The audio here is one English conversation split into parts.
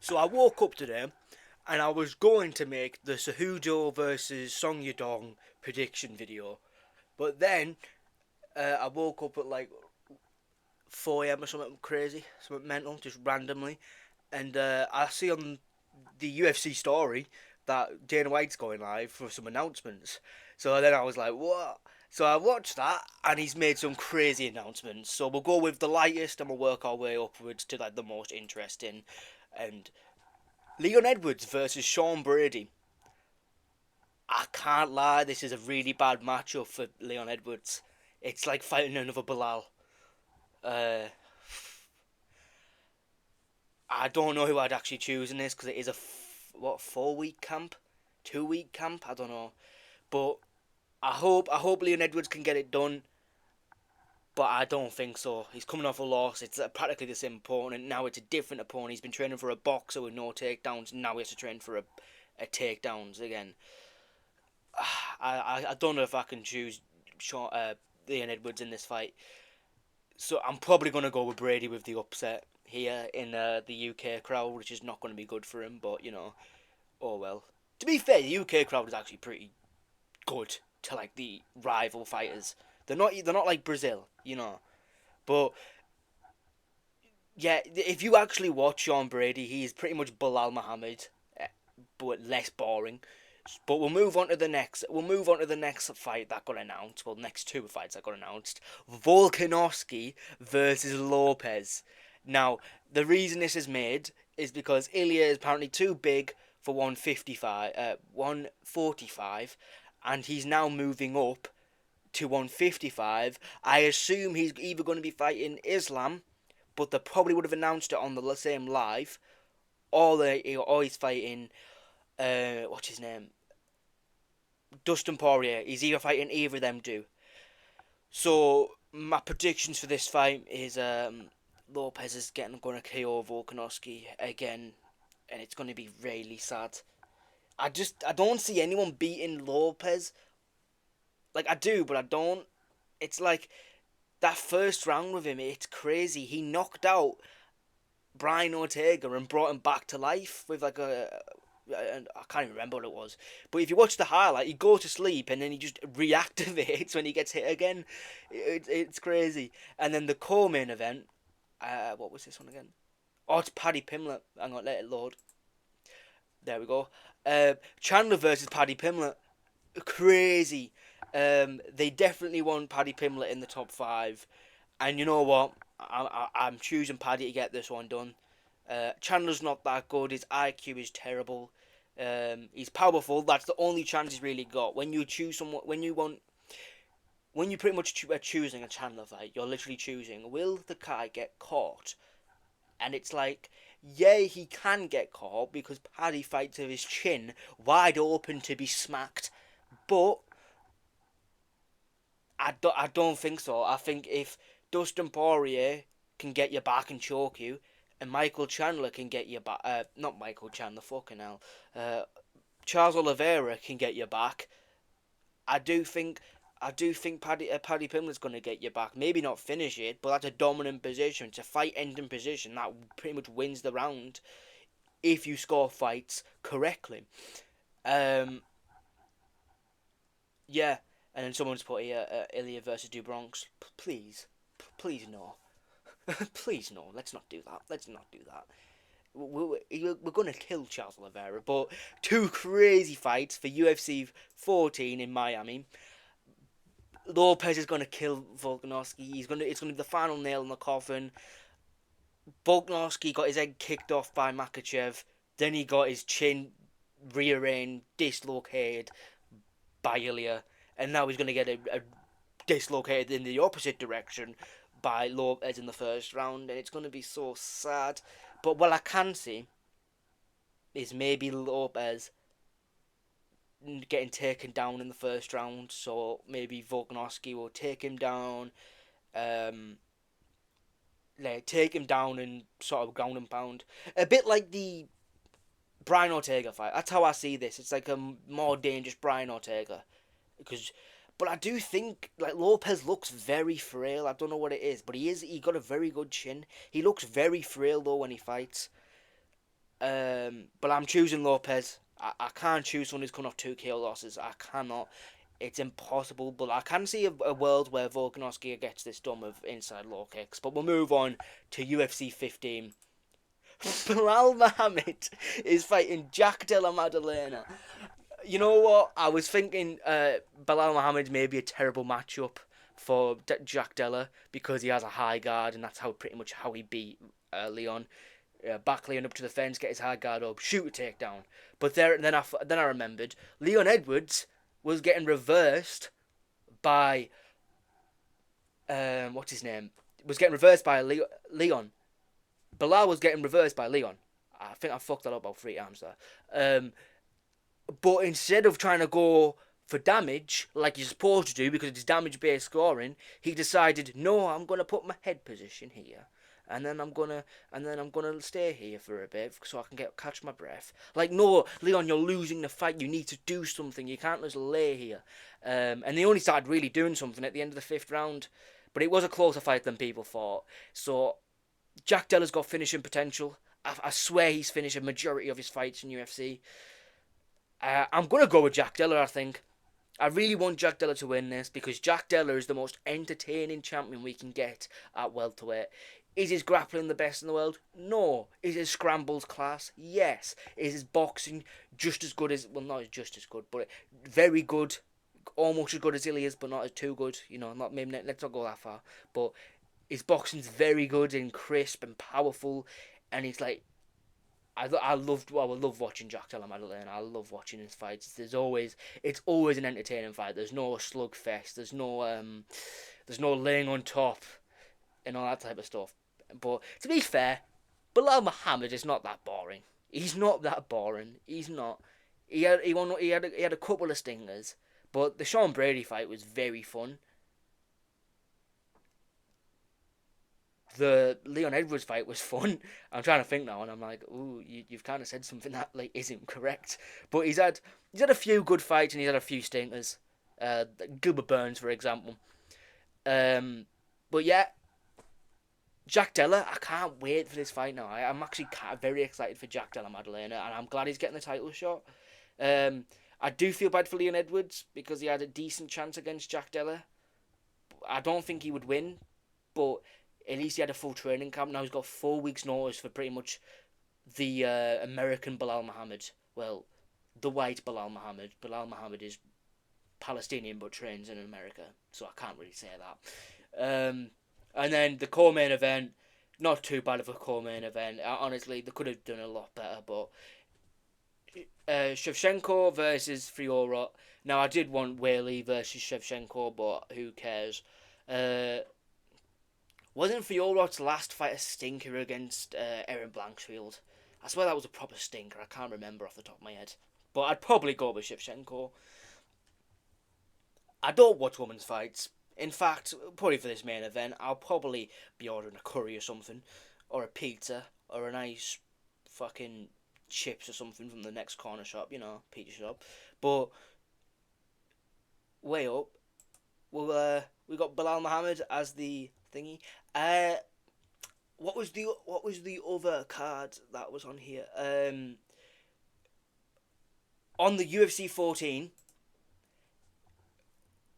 So I woke up today and I was going to make the Cejudo versus Song Yadong prediction video. But then I woke up at like 4 a.m. or something crazy, something mental, just randomly. And I see on the UFC story that Dana White's going live for some announcements. So then I was like, what? So I watched that, and he's made some crazy announcements. So we'll go with the lightest, and we'll work our way upwards to like the most interesting. And Leon Edwards versus Sean Brady. I can't lie, this is a really bad matchup for Leon Edwards. It's like fighting another Bilal. Uh, I don't know who I'd actually choose in this because it is a 4 week camp, 2 week camp. I don't know, but I hope Leon Edwards can get it done. But I don't think so. He's coming off a loss. It's practically the same opponent. Now it's a different opponent. He's been training for a boxer with no takedowns. Now he has to train for a takedowns again. I don't know if I can choose Leon Edwards in this fight. So I'm probably going to go with Brady with the upset here in the UK crowd, which is not going to be good for him. But oh well. To be fair, the UK crowd is actually pretty good to like the rival fighters. They're not like Brazil. But yeah, if you actually watch Sean Brady, he's pretty much Bilal Muhammad, but less boring. But we'll move on to the next. We'll move on to the next fight that got announced. Well, next two fights that got announced. Volkanovski versus Lopes. Now, the reason this is made is because Ilya is apparently too big for 145, and he's now moving up to 155. I assume he's either going to be fighting Islam, but they probably would have announced it on the same live, or he's fighting what's his name, Dustin Poirier. He's either fighting either of them do. So my predictions for this fight is Lopes is going to KO Volkanovski again, and it's going to be really sad. I don't see anyone beating Lopes. Like I do, but I don't. It's like that first round with him. It's crazy. He knocked out Brian Ortega and brought him back to life with like I can't even remember what it was. But if you watch the highlight, he goes to sleep and then he just reactivates when he gets hit again. It's crazy. And then the co-main event, what was this one again? Oh, it's Paddy Pimblett. Hang on, let it load. There we go. Chandler versus Paddy Pimblett. Crazy. They definitely want Paddy Pimblett in the top 5. And you know what? I'm choosing Paddy to get this one done. Chandler's not that good. His IQ is terrible. He's powerful. That's the only chance he's really got. When you choose someone, when you pretty much are choosing a Chandler fight, you're literally choosing, will the guy get caught? And it's like, yeah, he can get caught because Paddy fights with his chin wide open to be smacked. But I don't think so. I think if Dustin Poirier can get you back and choke you, and Michael Chandler can get you back, not Michael Chandler, fucking hell, Charles Oliveira can get you back. I do think Paddy Pimblett's going to get you back. Maybe not finish it, but that's a dominant position. It's a fight-ending position that pretty much wins the round if you score fights correctly. Yeah, and then someone's put here, Ilya versus Dubronx. Please no. Please no, let's not do that. We're going to kill Charles Oliveira, but two crazy fights for UFC 14 in Miami. Lopes is going to kill Volkanovski. It's going to be the final nail in the coffin. Volkanovski got his head kicked off by Makhachev. Then he got his chin rearranged, dislocated by Ilya. And now he's going to get a dislocated in the opposite direction by Lopes in the first round. And it's going to be so sad. But what I can see is maybe Lopes getting taken down in the first round. So maybe Volkanovski will take him down. Take him down and sort of ground and pound. A bit like the Brian Ortega fight. That's how I see this. It's like a more dangerous Brian Ortega. But I do think like Lopes looks very frail. I don't know what it is, but he got a very good chin. He looks very frail though when he fights. But I'm choosing Lopes. I can't choose someone who's coming off 2 KO losses. I cannot. It's impossible. But I can see a world where Volkanovski gets this done with inside low kicks. But we'll move on to UFC 15. Belal Muhammad is fighting Jack Della Maddalena. You know what? I was thinking Belal Muhammad may be a terrible matchup for Jack Della because he has a high guard, and that's pretty much how he beat Leon. Back Leon up to the fence, get his high guard up, shoot a takedown. But then I remembered Leon Edwards was getting reversed by what's his name? Was getting reversed by Leon. Belal was getting reversed by Leon. I think I fucked that up about 3 times there. But instead of trying to go for damage, like you're supposed to do because it's damage-based scoring, he decided, no, I'm gonna put my head position here, and then I'm gonna stay here for a bit so I can catch my breath. Like, no, Leon, you're losing the fight. You need to do something. You can't just lay here. And they only started really doing something at the end of the 5th round, but it was a closer fight than people thought. So Jack Della's got finishing potential. I swear he's finished a majority of his fights in UFC. I'm going to go with Jack Della, I think. I really want Jack Della to win this because Jack Della is the most entertaining champion we can get at welterweight. Is his grappling the best in the world? No. Is his scrambles class? Yes. Is his boxing just as good as... Well, not just as good, but very good. Almost as good as Ilias, but not as too good. You know, let's not go that far. But his boxing's very good and crisp and powerful. And he's like... I would love watching Jack Della Maddalena. I love watching his fights. It's always an entertaining fight. There's no slugfest. There's no laying on top and all that type of stuff. But to be fair, Belal Muhammad is not that boring. He's not that boring. He's not. He had a couple of stingers, but the Sean Brady fight was very fun. The Leon Edwards fight was fun. I'm trying to think now, and I'm like, ooh, you've kind of said something that like isn't correct. But he's had a few good fights and he's had a few stinkers. Gilbert Burns, for example. But yeah, Jack Della, I can't wait for this fight now. I'm actually very excited for Jack Della Maddalena, and I'm glad he's getting the title shot. I do feel bad for Leon Edwards because he had a decent chance against Jack Della. I don't think he would win, but at least he had a full training camp. Now he's got 4 weeks' notice for pretty much the American Belal Muhammad. Well, the white Belal Muhammad. Belal Muhammad is Palestinian but trains in America, so I can't really say that. And then the co-main event, not too bad of a co-main event. Honestly, they could have done a lot better, but Shevchenko versus Fiora. Now, I did want Whaley versus Shevchenko, but who cares? Wasn't Fiora's last fight a stinker against Erin Blanchfield? I swear that was a proper stinker. I can't remember off the top of my head. But I'd probably go with Shevchenko. I don't watch women's fights. In fact, probably for this main event, I'll probably be ordering a curry or something, or a pizza, or a nice fucking chips or something from the next corner shop, you know, pizza shop. But way up, we got Belal Muhammad as the thingy. What was the other card that was on here? On the UFC 14,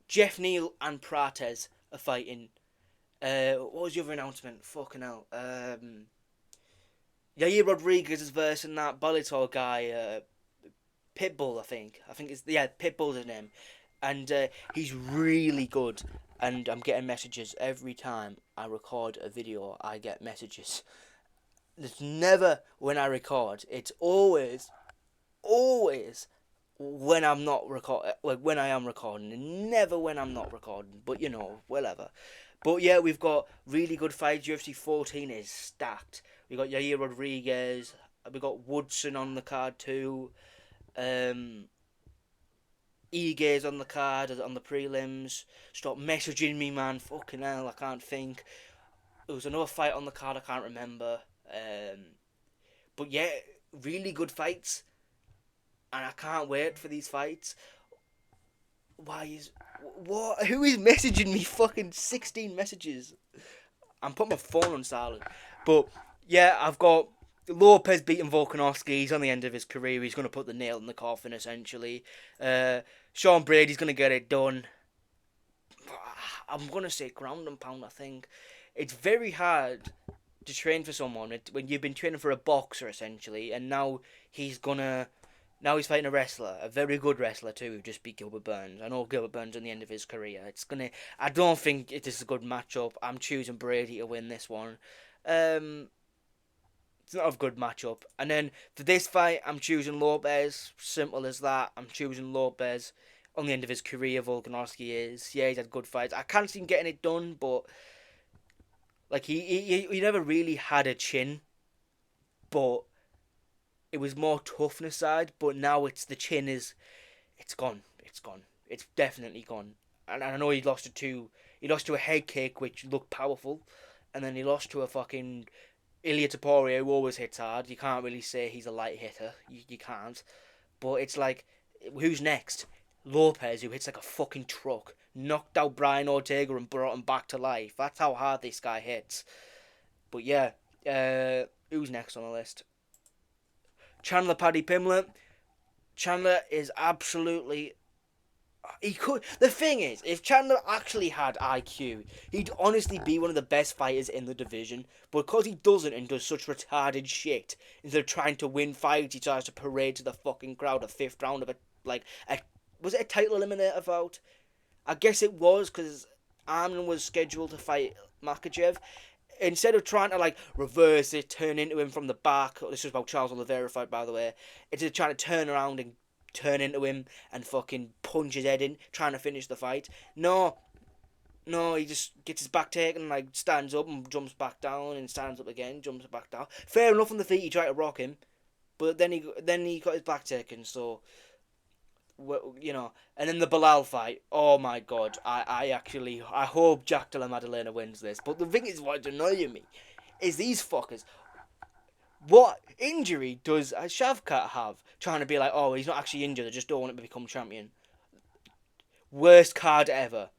Jeff Neal and Prates are fighting. What was the other announcement? Fucking hell. Yair Rodriguez is versing that Bellator guy, Pitbull, I think. Pitbull's his name. And he's really good. And I'm getting messages every time I record a video. I get messages. It's never when I record. It's always when I'm not recording. Like when I am recording, and never when I'm not recording. But you know, whatever. But yeah, we've got really good fights. UFC 14 is stacked. We got Yair Rodriguez. We got Woodson on the card too. Ega's on the card, on the prelims. Stop messaging me, man. Fucking hell, I can't think. There was another fight on the card, I can't remember. But yeah, really good fights. And I can't wait for these fights. What? Who is messaging me? Fucking 16 messages. I'm putting my phone on silent. But yeah, I've got Lopes beating Volkanovski. He's on the end of his career. He's going to put the nail in the coffin, essentially. Sean Brady's going to get it done. I'm going to say ground and pound, I think. It's very hard to train for someone when you've been training for a boxer, essentially, and now he's fighting a wrestler, a very good wrestler too, who just beat Gilbert Burns. I know Gilbert Burns on the end of his career. I don't think it is a good matchup. I'm choosing Brady to win this one. It's not a good matchup. And then for this fight, I'm choosing Lopes. Simple as that. I'm choosing Lopes. On the end of his career, Volkanovski is. Yeah, he's had good fights. I can't see him getting it done, but like he never really had a chin, but it was more toughness side. But now it's gone. It's gone. It's definitely gone. And I know he lost to a head kick which looked powerful, and then he lost to a fucking Topuria who always hits hard. You can't really say he's a light hitter. You can't. But it's like, who's next? Lopes, who hits like a fucking truck, knocked out Brian Ortega and brought him back to life. That's how hard this guy hits. But yeah, who's next on the list? Chandler Paddy Pimblett. Chandler is absolutely... He could. The thing is, if Chandler actually had IQ, he'd honestly be one of the best fighters in the division. But because he doesn't and does such retarded shit, instead of trying to win fights, he tries to parade to the fucking crowd a fifth round of was it a title eliminator bout? I guess it was, because Armin was scheduled to fight Makhachev. Instead of trying to reverse it, turn into him from the back. This was about Charles Oliveira fight, by the way. Instead of trying to turn around and turn into him and fucking punch his head in, trying to finish the fight. No, he just gets his back taken, stands up and jumps back down, and stands up again, jumps back down. Fair enough on the feet, he tried to rock him, but then he got his back taken. So, and then the Bilal fight. Oh my god, I hope Jack Della Maddalena wins this. But the thing is, what's annoying me is these fuckers. What injury does SHAVKAT have? Trying to be like, oh, he's not actually injured, they just don't want him to become champion. Worst card ever.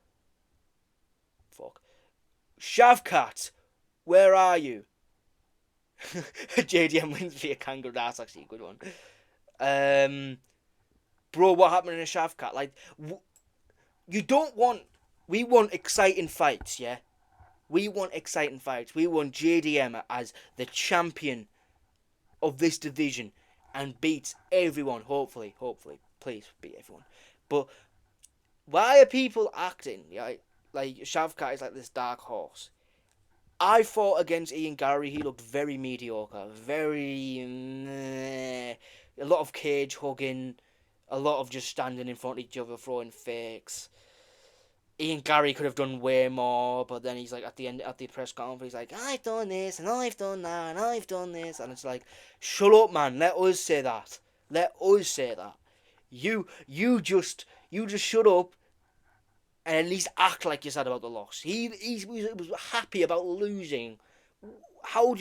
Fuck. SHAVKAT, where are you? JDM wins via kangaroo. That's actually a good one. Bro, what happened in a SHAVKAT? We want exciting fights, yeah? We want exciting fights. We want JDM as the champion of this division and beats everyone, hopefully, please beat everyone. But why are people acting like SHAVKAT is like this dark horse? I fought against Ian Gary. He looked very mediocre, very a lot of cage hugging, a lot of just standing in front of each other throwing fakes. Ian Gary could have done way more, but then he's at the end, at the press conference, he's like, I've done this, and I've done that, and I've done this, and it's like, shut up, man, let us say that. Let us say that. You just shut up, and at least act like you're sad about the loss. He was happy about losing. How are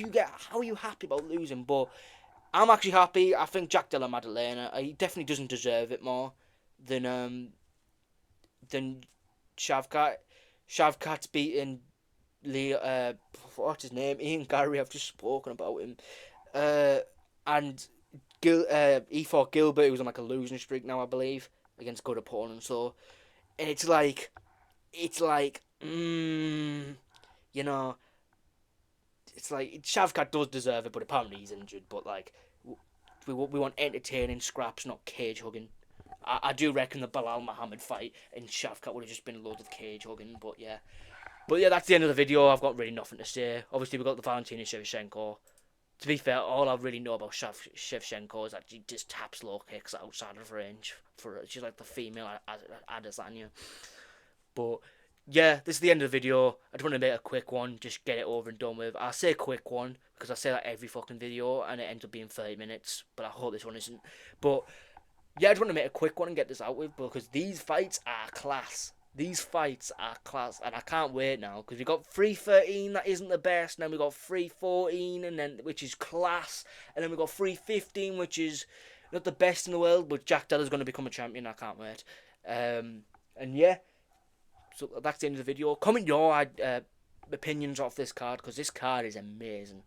you happy about losing? But I'm actually happy. I think Jack Della Maddalena, he definitely doesn't deserve it more than SHAVKAT. SHAVKAT's beaten what's his name? Ian Gary. I've just spoken about him. And he fought Gilbert, who was on a losing streak now, I believe, against good opponents. So, and it's like, it's like SHAVKAT does deserve it, but apparently he's injured. But we want entertaining scraps, not cage hugging. I do reckon the Bilal Muhammad fight in SHAVKAT would have just been loads of cage hugging, but yeah, that's the end of the video. I've got really nothing to say. Obviously, we've got the Valentina Shevchenko. To be fair, all I really know about Shevchenko is that she just taps low kicks outside of range. She's like the female Adesanya. But yeah, this is the end of the video. I just want to make a quick one, just get it over and done with. I say quick one because I say that every fucking video and it ends up being 30 minutes, but I hope this one isn't. But yeah, I just want to make a quick one and get this out with, because these fights are class. These fights are class, and I can't wait now, because we got 313, that isn't the best, and then we got 314, and then which is class, and then we got 315, which is not the best in the world, but Jack Della's going to become a champion. I can't wait. And yeah, so that's the end of the video. Comment your opinions off this card, because this card is amazing.